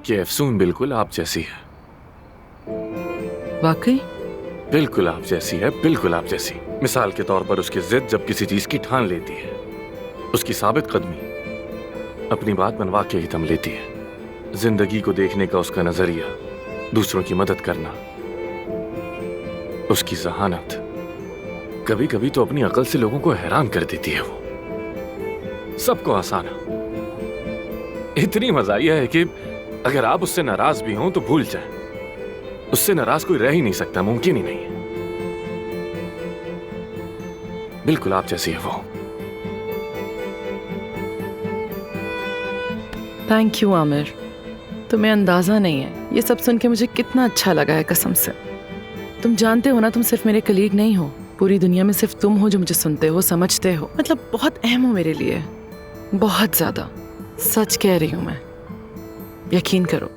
कि अफसून बिल्कुल आप जैसी है। वाकई? बिल्कुल आप जैसी है, बिल्कुल आप जैसी। मिसाल के तौर पर उसकी जिद जब किसी चीज की ठान लेती है, उसकी साबित कदमी अपनी बात मनवा के ही दम लेती है, जिंदगी को देखने का उसका नजरिया, दूसरों की मदद करना, उसकी जहानत, कभी कभी तो अपनी अकल से लोगों को हैरान कर देती है। वो सबको हंसाना, इतनी मजाहिया है कि अगर आप उससे नाराज भी हों तो भूल जाएं, उससे नाराज कोई रह ही नहीं सकता, मुमकिन ही नहीं है। बिल्कुल आप जैसी है वो। थैंक यू आमिर, तुम्हें अंदाजा नहीं है ये सब सुन के मुझे कितना अच्छा लगा है, कसम से। तुम जानते हो ना, तुम सिर्फ मेरे कलीग नहीं हो, पूरी दुनिया में सिर्फ तुम हो जो मुझे सुनते हो, समझते हो, मतलब बहुत अहम हो मेरे लिए, बहुत ज्यादा। सच कह रही हूं मैं, यकीन करो।